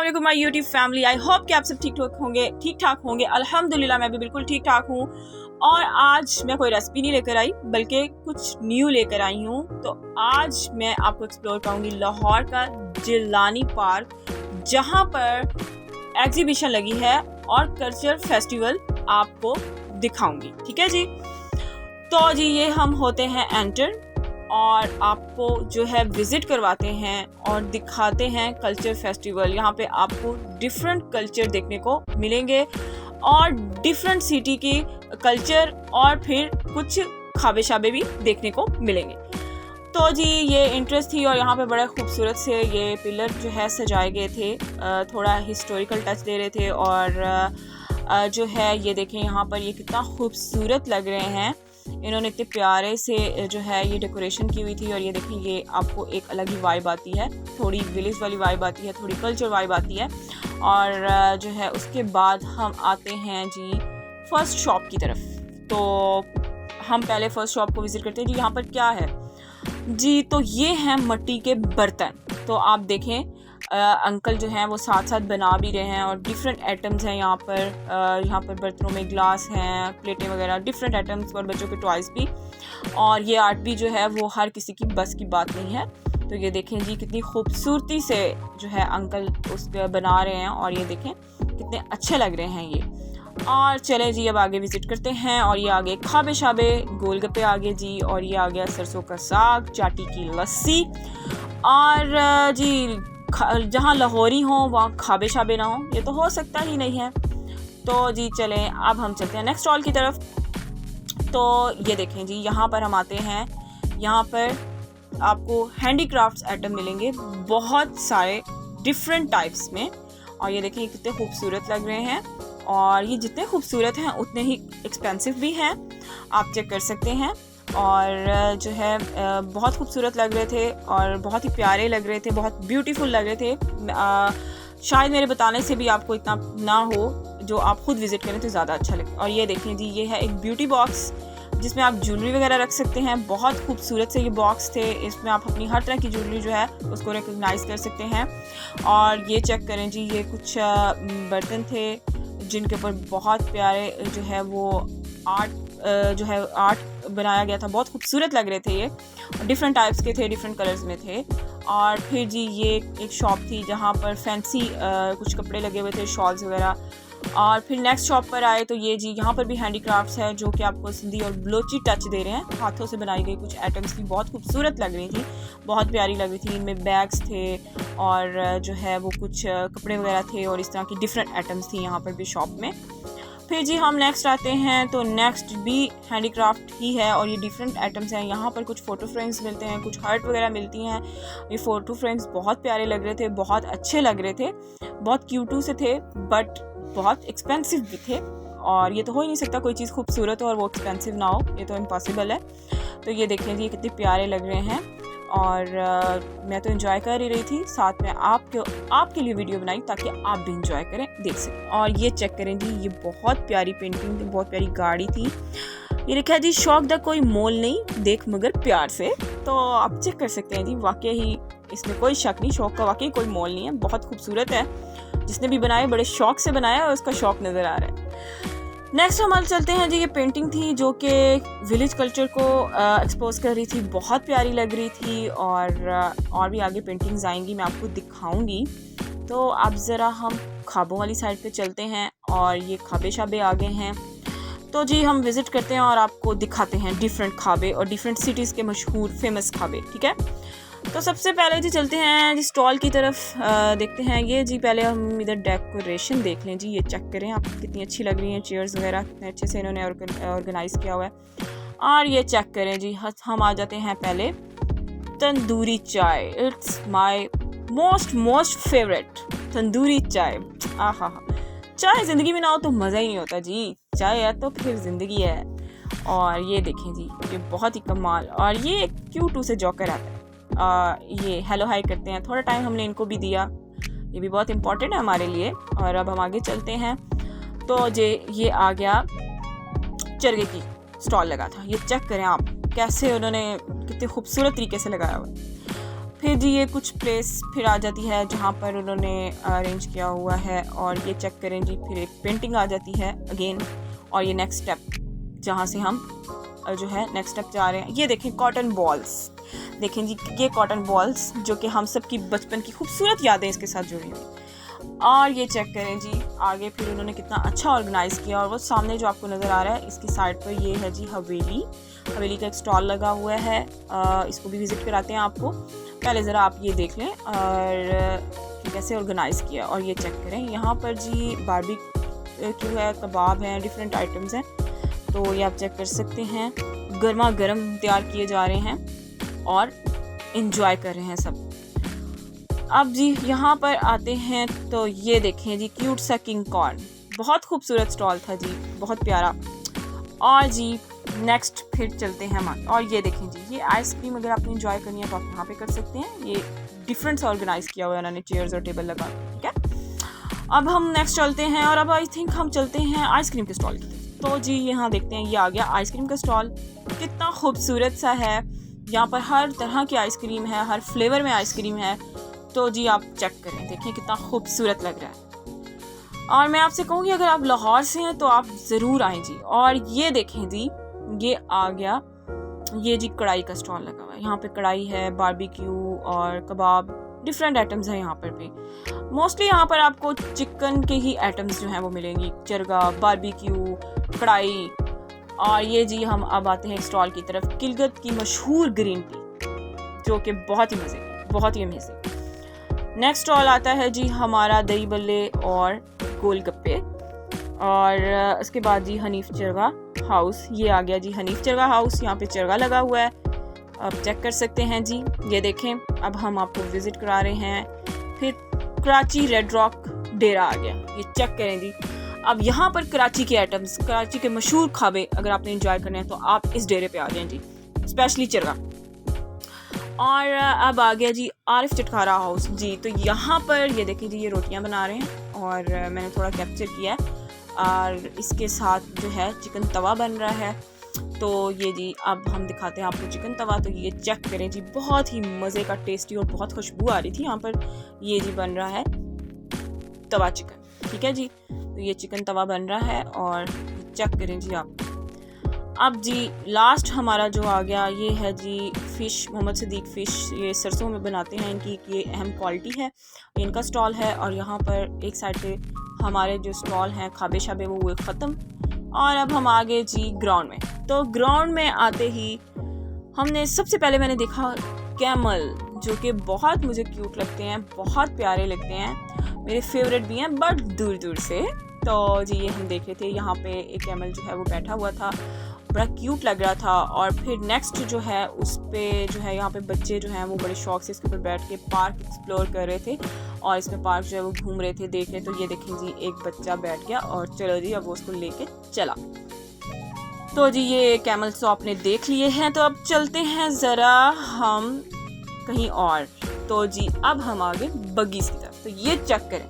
वालेकुम my YouTube family. I hope कि आप सब ठीक ठाक होंगे। अल्हम्दुलिल्लाह मैं भी बिल्कुल ठीक ठाक हूँ। और आज मैं कोई रेसिपी नहीं लेकर आई बल्कि कुछ न्यू लेकर आई हूँ। तो आज मैं आपको एक्सप्लोर करूँगी लाहौर का जिलानी पार्क, जहाँ पर एग्जीबिशन लगी है और कल्चर फेस्टिवल आपको दिखाऊंगी। ठीक है जी। तो जी ये हम होते हैं एंटर और आपको जो है विजिट करवाते हैं और दिखाते हैं कल्चर फेस्टिवल। यहाँ पे आपको डिफरेंट कल्चर देखने को मिलेंगे और डिफरेंट सिटी की कल्चर और फिर कुछ खाबे शाबे भी देखने को मिलेंगे। तो जी ये इंटरेस्ट थी और यहाँ पे बड़े खूबसूरत से ये पिलर जो है सजाए गए थे, थोड़ा हिस्टोरिकल टच दे रहे थे। और जो है ये देखें यहाँ पर ये कितना खूबसूरत लग रहे हैं। इन्होंने इतने प्यारे से जो है ये डेकोरेशन की हुई थी। और ये देखें ये आपको एक अलग ही वाइब आती है, थोड़ी विलेज वाली वाइब आती है, थोड़ी कल्चर वाइब आती है। और जो है उसके बाद हम आते हैं जी फर्स्ट शॉप की तरफ। तो हम पहले फर्स्ट शॉप को विज़िट करते हैं। जी यहाँ पर क्या है जी, तो ये हैं मिट्टी के बर्तन। तो आप देखें अंकल जो हैं वो साथ साथ बना भी रहे हैं और डिफरेंट आइटम्स हैं यहाँ पर बर्तनों में ग्लास हैं, प्लेटें वगैरह, डिफरेंट आइटम्स और बच्चों के टॉयज़ भी। और ये आर्ट भी जो है वो हर किसी की बस की बात नहीं है। तो ये देखें जी कितनी खूबसूरती से जो है अंकल उस बना रहे हैं और ये देखें कितने अच्छे लग रहे हैं ये। और चले जी अब आगे विज़िट करते हैं। और ये आगे खाबे शाबे गोलगप्पे आगे जी, और ये आ गया सरसों का साग, चाटी की लस्सी। और जी जहाँ लाहौरी हो वहाँ खाबे शाबे ना हो, ये तो हो सकता ही नहीं है। तो जी चलें अब हम चलते हैं नेक्स्ट स्टॉल की तरफ। तो ये देखें जी यहाँ पर हम आते हैं। यहाँ पर आपको हैंडीक्राफ्ट्स आइटम मिलेंगे बहुत सारे डिफरेंट टाइप्स में। और ये देखें कितने खूबसूरत लग रहे हैं और ये जितने खूबसूरत हैं उतने ही एक्सपेंसिव भी हैं, आप चेक कर सकते हैं। और जो है बहुत खूबसूरत लग रहे थे और बहुत ही प्यारे लग रहे थे, बहुत ब्यूटीफुल लग रहे थे। शायद मेरे बताने से भी आपको इतना ना हो, जो आप खुद विज़िट करें तो ज़्यादा अच्छा लगे। और ये देखें जी ये है एक ब्यूटी बॉक्स जिसमें आप ज्वेलरी वगैरह रख सकते हैं। बहुत खूबसूरत से ये बॉक्स थे, इसमें आप अपनी हर तरह की ज्वेलरी जो है उसको रिकग्नाइज़ कर सकते हैं। और ये चेक करें जी ये कुछ बर्तन थे जिनके ऊपर बहुत प्यारे जो है वो आर्ट बनाया गया था। बहुत खूबसूरत लग रहे थे ये, डिफरेंट टाइप्स के थे, डिफरेंट कलर्स में थे। और फिर जी ये एक शॉप थी जहाँ पर फैंसी कुछ कपड़े लगे हुए थे, शॉल्स वगैरह। और फिर नेक्स्ट शॉप पर आए तो ये जी यहाँ पर भी हैंडीक्राफ्ट्स है जो कि आपको सिंधी और बलोची टच दे रहे हैं। हाथों से बनाई गई कुछ आइटम्स थी, बहुत खूबसूरत लग रही थी, बहुत प्यारी लग रही थी। इनमें बैग्स थे और जो है वो कुछ कपड़े वगैरह थे और इस तरह की डिफरेंट आइटम्स थी यहाँ पर भी शॉप में। फिर जी हम नेक्स्ट आते हैं तो नेक्स्ट भी हैंडीक्राफ्ट ही है और ये डिफरेंट आइटम्स हैं। यहाँ पर कुछ फ़ोटो फ्रेम्स मिलते हैं, कुछ हर्ट वगैरह मिलती हैं। ये फ़ोटो फ्रेम्स बहुत प्यारे लग रहे थे, बहुत अच्छे लग रहे थे, बहुत क्यूटू से थे, बट बहुत एक्सपेंसिव भी थे। और ये तो हो ही नहीं सकता कोई चीज़ खूबसूरत हो और वो एक्सपेंसिव ना हो, ये तो इम्पॉसिबल है। तो ये देखें जी कितने प्यारे लग रहे हैं और मैं तो एंजॉय कर ही रही थी, साथ में आपके लिए वीडियो बनाई ताकि आप भी एंजॉय करें, देख सकें। और ये चेक करें जी ये बहुत प्यारी पेंटिंग थी, बहुत प्यारी गाड़ी थी। ये लिखा जी शौक दा कोई मोल नहीं, देख मगर प्यार से। तो आप चेक कर सकते हैं जी वाकई ही इसमें कोई शक नहीं, शौक का वाकई कोई मोल नहीं है, बहुत खूबसूरत है। जिसने भी बनाए बड़े शौक से बनाया और उसका शौक नज़र आ रहा है। नेक्स्ट हम चलते हैं जी ये पेंटिंग थी जो कि विलेज कल्चर को एक्सपोज कर रही थी, बहुत प्यारी लग रही थी। और भी आगे पेंटिंग्स आएंगी, मैं आपको दिखाऊंगी। तो अब ज़रा हम खाबों वाली साइड पे चलते हैं और ये खाबे शाबे आगे हैं। तो जी हम विज़िट करते हैं और आपको दिखाते हैं डिफरेंट खाबे और डिफरेंट सिटीज़ के मशहूर फेमस खाबे। ठीक है, तो सबसे पहले जी चलते हैं जी स्टॉल की तरफ, देखते हैं। ये जी पहले हम इधर डेकोरेशन देख लें जी, ये चेक करें आप कितनी अच्छी लग रही हैं, चेयर्स वगैरह कितने अच्छे से इन्होंने ऑर्गेनाइज़ किया हुआ है। और ये चेक करें जी हम आ जाते हैं पहले तंदूरी चाय। It's my most favourite tandoori चाय। आहा, चाय ज़िंदगी में ना हो तो मज़ा ही नहीं होता जी, चाय है तो फिर ज़िंदगी है। और ये देखें जी ये बहुत ही कमाल, और ये क्यूटू से जॉकर आता है। ये हेलो हाई करते हैं, थोड़ा टाइम हमने इनको भी दिया, ये भी बहुत इम्पोर्टेंट है हमारे लिए। और अब हम आगे चलते हैं तो ये आ गया चरगे की स्टॉल लगा था। ये चेक करें आप कैसे उन्होंने कितने खूबसूरत तरीके से लगाया हुआ। फिर जी ये कुछ प्लेस फिर आ जाती है जहाँ पर उन्होंने अरेंज किया हुआ है, और ये चेक करें जी, फिर एक पेंटिंग आ जाती है अगेन। और ये नेक्स्ट स्टेप जहाँ से हम जो है नेक्स्ट स्टेप जा रहे हैं, ये देखें कॉटन बॉल्स। देखें जी ये कॉटन बॉल्स जो कि हम सब की बचपन की खूबसूरत यादें इसके साथ जुड़ी हुई। और ये चेक करें जी आगे फिर उन्होंने कितना अच्छा ऑर्गेनाइज़ किया। और वो सामने जो आपको नज़र आ रहा है इसकी साइड पर ये है जी हवेली का एक स्टॉल लगा हुआ है। इसको भी विज़िट कराते हैं आपको। पहले ज़रा आप ये देख लें और कैसे ऑर्गेनाइज़ किया। और ये चेक करें यहाँ पर जी बारबेक्यू है, कबाब हैं, डिफरेंट आइटम्स हैं, तो ये आप चेक कर सकते हैं। गर्मा गर्म तैयार किए जा रहे हैं और इन्जॉय कर रहे हैं सब। अब जी यहाँ पर आते हैं तो ये देखें जी क्यूट सा किंग कॉर्न, बहुत खूबसूरत स्टॉल था जी, बहुत प्यारा। और जी नेक्स्ट फिर चलते हैं हम। और ये देखें जी ये आइसक्रीम अगर आपने एंजॉय करनी है तो आप यहाँ पे कर सकते हैं। ये डिफरेंट सा ऑर्गेनाइज किया हुआ है उन्होंने, चेयर्स और टेबल लगा, ठीक है। अब हम नेक्स्ट चलते हैं और अब आई थिंक हम चलते हैं आइसक्रीम के स्टॉल की। तो जी यहाँ देखते हैं ये आ गया आइसक्रीम का स्टॉल, कितना खूबसूरत सा है। यहाँ पर हर तरह की आइसक्रीम है, हर फ्लेवर में आइसक्रीम है। तो जी आप चेक करें, देखिए कितना खूबसूरत लग रहा है। और मैं आपसे कहूँगी अगर आप लाहौर से हैं तो आप ज़रूर आएँ जी। और ये देखें जी ये आ गया, ये जी कढ़ाई का स्टॉल लगा हुआ है। यहाँ पे कढ़ाई है, बारबेक्यू और कबाब, डिफरेंट आइटम्स हैं यहाँ पर भी। मोस्टली यहाँ पर आपको चिकन के ही आइटम्स जो हैं वो मिलेंगी, चरगा, बारबेक्यू, कढ़ाई। और ये जी हम अब आते हैं स्टॉल की तरफ, किलगत की मशहूर ग्रीन टी जो कि बहुत ही मज़े की, बहुत ही अमेजिंग। नेक्स्ट स्टॉल आता है जी हमारा दही बल्ले और गोलगप्पे। और उसके बाद जी हनीफ चरगा हाउस, ये आ गया जी हनीफ चरगा हाउस, यहाँ पे चरगा लगा हुआ है, आप चेक कर सकते हैं जी। ये देखें अब हम आपको विज़िट करा रहे हैं। फिर कराची रेड रॉक डेरा आ गया, ये चेक करें जी। अब यहाँ पर कराची के आइटम्स, कराची के मशहूर खाबे अगर आपने एंजॉय करने हैं तो आप इस डेरे पे आ जाएं जी, स्पेशली चरगा। और अब आ गया जी आरिफ चटखारा हाउस जी। तो यहाँ पर ये देखिए जी ये रोटियाँ बना रहे हैं और मैंने थोड़ा कैप्चर किया है। और इसके साथ जो है चिकन तवा बन रहा है। तो ये जी अब हम दिखाते हैं आपको चिकन तवा। तो ये चेक करें जी, बहुत ही मज़े का, टेस्टी और बहुत खुशबू आ रही थी यहाँ पर। ये जी बन रहा है तवा चिकन, ठीक है जी। तो ये चिकन तवा बन रहा है और चेक करें जी आप। अब जी लास्ट हमारा जो आ गया ये है जी फ़िश, मोहम्मद सदीक फ़िश, ये सरसों में बनाते हैं, इनकी ये अहम क्वालिटी है, इनका स्टॉल है। और यहाँ पर एक साइड पे हमारे जो स्टॉल हैं खाबे शाबे वो हुए ख़त्म। और अब हम आ गए जी ग्राउंड में। तो ग्राउंड में आते ही हमने सबसे पहले मैंने देखा कैमल, जो कि बहुत मुझे क्यूट लगते हैं, बहुत प्यारे लगते हैं, मेरे फेवरेट भी हैं बट दूर दूर से। तो जी ये हम देख रहे थे, यहाँ पे एक कैमल जो है वो बैठा हुआ था, बड़ा क्यूट लग रहा था। और फिर नेक्स्ट जो है उस पर जो है यहाँ पे बच्चे जो हैं वो बड़े शौक से इसके ऊपर बैठ के पार्क एक्सप्लोर कर रहे थे और इसमें पार्क जो है वो घूम रहे थे, देख रहे। तो ये देखें जी एक बच्चा बैठ गया और चलो जी अब वो उसको लेके चला। तो जी ये कैमल्स तो आपने देख लिए हैं, तो अब चलते हैं ज़रा हम कहीं और। तो जी अब हम आ गए बग्गीज़ की तरफ। तो ये चेक करें,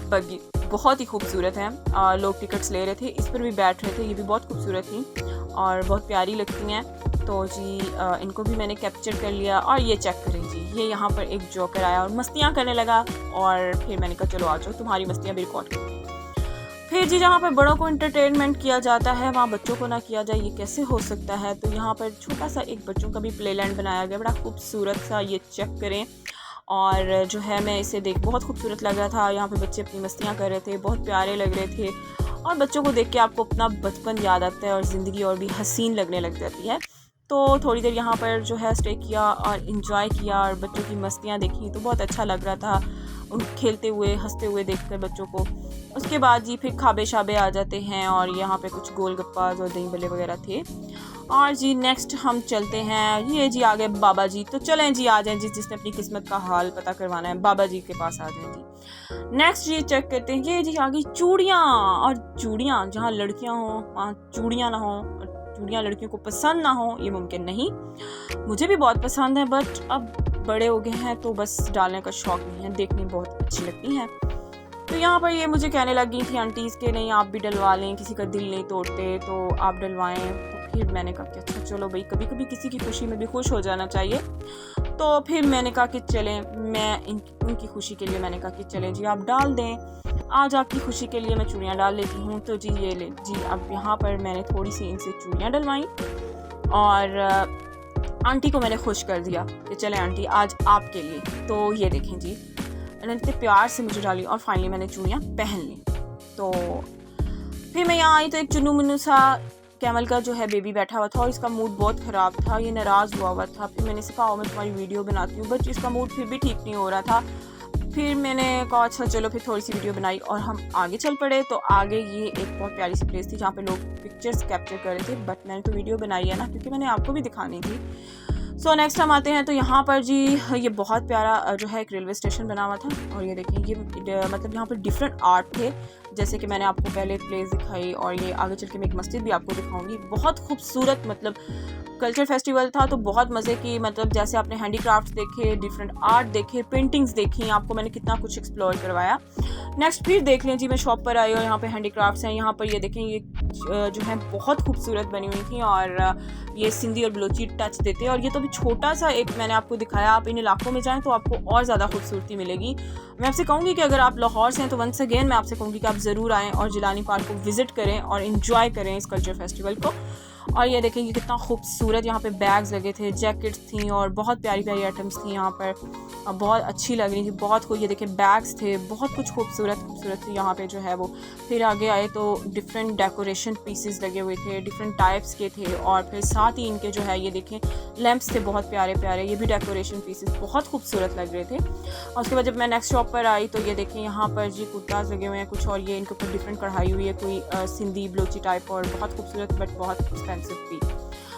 बग्गी बहुत ही खूबसूरत हैं। लोग टिकट्स ले रहे थे, इस पर भी बैठ रहे थे, ये भी बहुत खूबसूरत थी और बहुत प्यारी लगती हैं। तो जी इनको भी मैंने कैप्चर कर लिया। और ये चेक करें जी, ये यहाँ पर एक जोकर आया और मस्तियाँ करने लगा और फिर मैंने कहा चलो आ जाओ, तुम्हारी मस्तियाँ भी रिकॉर्ड करते हैं। फिर जी जहाँ पर बड़ों को एंटरटेनमेंट किया जाता है वहाँ बच्चों को ना किया जाए, ये कैसे हो सकता है। तो यहाँ पर छोटा सा एक बच्चों का भी प्ले लैंड बनाया गया, बड़ा खूबसूरत सा, ये चेक करें। और जो है मैं इसे देख बहुत खूबसूरत लग रहा था, यहाँ पे बच्चे अपनी मस्तियाँ कर रहे थे, बहुत प्यारे लग रहे थे। और बच्चों को देख के आपको अपना बचपन याद आता है और ज़िंदगी और भी हसीन लगने लग जाती है। तो थोड़ी देर यहाँ पर जो है स्टे किया और इन्जॉय किया और बच्चों की मस्तियाँ देखी, तो बहुत अच्छा लग रहा था उन खेलते हुए हंसते हुए देखकर बच्चों को। उसके बाद जी फिर खाबे शाबे आ जाते हैं और यहाँ पे कुछ गोलगप्पाज और दही बल्ले वगैरह थे। और जी नेक्स्ट हम चलते हैं, ये जी आ गए बाबा जी। तो चलें जी आ जाएं जी, जिसने अपनी किस्मत का हाल पता करवाना है बाबा जी के पास आ जाएं जी। नेक्स्ट जी चेक करते हैं, ये जी आ गई चूड़ियाँ। और चूड़ियाँ जहाँ लड़कियाँ हों वहाँ चूड़ियाँ ना हों, चूड़ियाँ लड़कियों को पसंद ना हो ये मुमकिन नहीं। मुझे भी बहुत पसंद है बट अब बड़े हो गए हैं तो बस डालने का शौक़ नहीं है, देखने बहुत अच्छी लगती हैं। तो यहाँ पर ये मुझे कहने लगी थी आंटीज़ के नहीं आप भी डलवा लें, किसी का दिल नहीं तोड़ते तो आप डलवाएं। तो फिर मैंने कहा कि अच्छा चलो भाई, कभी कभी किसी की खुशी में भी खुश हो जाना चाहिए। तो फिर मैंने कहा कि चलें, मैं उनकी खुशी के लिए मैंने कहा कि चलें जी आप डाल दें, आज आपकी खुशी के लिए मैं चूड़ियाँ डाल लेती हूँ। तो जी ये ले जी, अब यहाँ पर मैंने थोड़ी सी इनसे चूड़ियाँ डलवाई और आंटी को मैंने खुश कर दिया कि चले आंटी आज आपके लिए। तो ये देखें जी, मैंने इतने प्यार से मुझे डाली और फाइनली मैंने चूड़ियाँ पहन ली। तो फिर मैं यहाँ आई तो एक चुन्नू मुन्नू सा कैमल का जो है बेबी बैठा हुआ था और इसका मूड बहुत ख़राब था, ये नाराज़ हुआ था। फिर मैंने इसे कहा मैं तुम्हारी वीडियो बनाती हूँ, बट इसका मूड फिर भी ठीक नहीं हो रहा था। फिर मैंने कहा अच्छा चलो, फिर थोड़ी सी वीडियो बनाई और हम आगे चल पड़े। तो आगे ये एक बहुत प्यारी सी प्लेस थी जहाँ पे लोग पिक्चर्स कैप्चर कर रहे थे, बट मैंने तो वीडियो बनाई है ना, क्योंकि मैंने आपको भी दिखानी थी। सो नेक्स्ट हम आते हैं तो यहाँ पर जी ये बहुत प्यारा जो है एक रेलवे स्टेशन बना हुआ था और ये देखें ये मतलब यहाँ पर डिफरेंट आर्ट थे, जैसे कि मैंने आपको पहले प्लेस दिखाई और ये आगे चल के मैं एक मस्जिद भी आपको दिखाऊंगी। बहुत खूबसूरत मतलब कल्चर फेस्टिवल था, तो बहुत मज़े की, मतलब जैसे आपने हैंडीक्राफ्ट देखे, डिफरेंट आर्ट देखे, पेंटिंग्स देखी, आपको मैंने कितना कुछ एक्सप्लोर करवाया। नेक्स्ट फिर देख लें जी, मैं शॉप पर आई और यहाँ पे हैंडीक्राफ्ट्स हैं। यहाँ पर ये देखें ये जो है बहुत खूबसूरत बनी हुई थी और ये सिंधी और बलोची टच देते हैं। और ये तो भी छोटा सा एक मैंने आपको दिखाया, आप इन इलाकों में जाएँ तो आपको और ज़्यादा खूबसूरती मिलेगी। मैं आपसे कहूँगी कि अगर आप लाहौर से हैं तो वंस अगेन मैं आपसे कहूँगी कि आप ज़रूर आएँ और जिलानी पार्क को विज़िट करें और इन्जॉय करें इस कल्चर फेस्टिवल को। और ये देखें कि कितना खूबसूरत यहाँ पे बैग्स लगे थे, जैकेट्स थी और बहुत प्यारी प्यारी आइटम्स थी यहाँ पर, बहुत अच्छी लग रही थी बहुत को। ये देखें बैग्स थे, बहुत कुछ खूबसूरत थी यहाँ पे जो है वो। फिर आगे आए तो डिफरेंट डेकोरेशन पीसेस लगे हुए थे, डिफरेंट टाइप्स के थे और फिर साथ ही इनके जो है ये देखें लैंप्स थे बहुत प्यारे प्यारे, ये भी डेकोरेशन पीसेस बहुत खूबसूरत लग रहे थे। और उसके बाद जब मैं नेक्स्ट शॉप पर आई तो ये देखें यहाँ पर जी कुर्ताज लगे हुए हैं कुछ और ये इनके ऊपर डिफरेंट कढ़ाई हुई है, कोई सिंधी बलोची टाइप और बहुत खूबसूरत बट बहुत एक्सपेंसिव भी,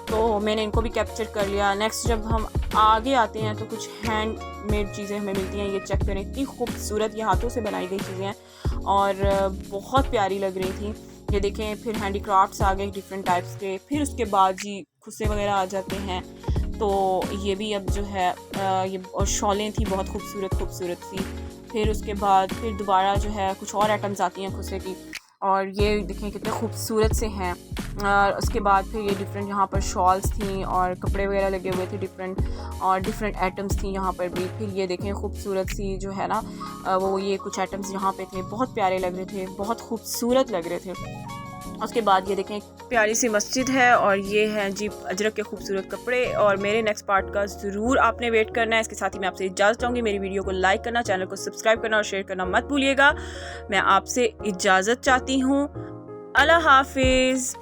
तो मैंने इनको भी कैप्चर कर लिया। नेक्स्ट जब हम आगे आते हैं तो कुछ हैंड मेड चीज़ें हमें मिलती हैं, ये चेक करें इतनी खूबसूरत, ये हाथों से बनाई गई चीज़ें हैं और बहुत प्यारी लग रही थी। ये देखें फिर हैंडीक्राफ्ट्स आ गए डिफरेंट टाइप्स के। फिर उसके बाद जी खुस्से वगैरह आ जाते हैं, तो ये भी अब जो है ये और शॉलें थी बहुत खूबसूरत सी। फिर उसके बाद फिर दोबारा जो है कुछ और आइटम्स आती हैं खुस्से की और ये देखें कितने खूबसूरत से हैं। उसके बाद फिर ये डिफरेंट यहाँ पर शॉल्स थी और कपड़े वगैरह लगे हुए थे डिफरेंट और डिफरेंट आइटम्स थी यहाँ पर भी। फिर ये देखें खूबसूरत सी जो है ना वो ये कुछ आइटम्स यहाँ पे थे, बहुत प्यारे लग रहे थे, बहुत खूबसूरत लग रहे थे। उसके बाद ये देखें एक प्यारी सी मस्जिद है और ये है जी अजरक के खूबसूरत कपड़े। और मेरे नेक्स्ट पार्ट का ज़रूर आपने वेट करना है। इसके साथ ही मैं आपसे इजाज़त चाहूँगी, मेरी वीडियो को लाइक करना, चैनल को सब्सक्राइब करना और शेयर करना मत भूलिएगा। मैं आपसे इजाज़त चाहती हूँ। अल्लाह हाफिज़।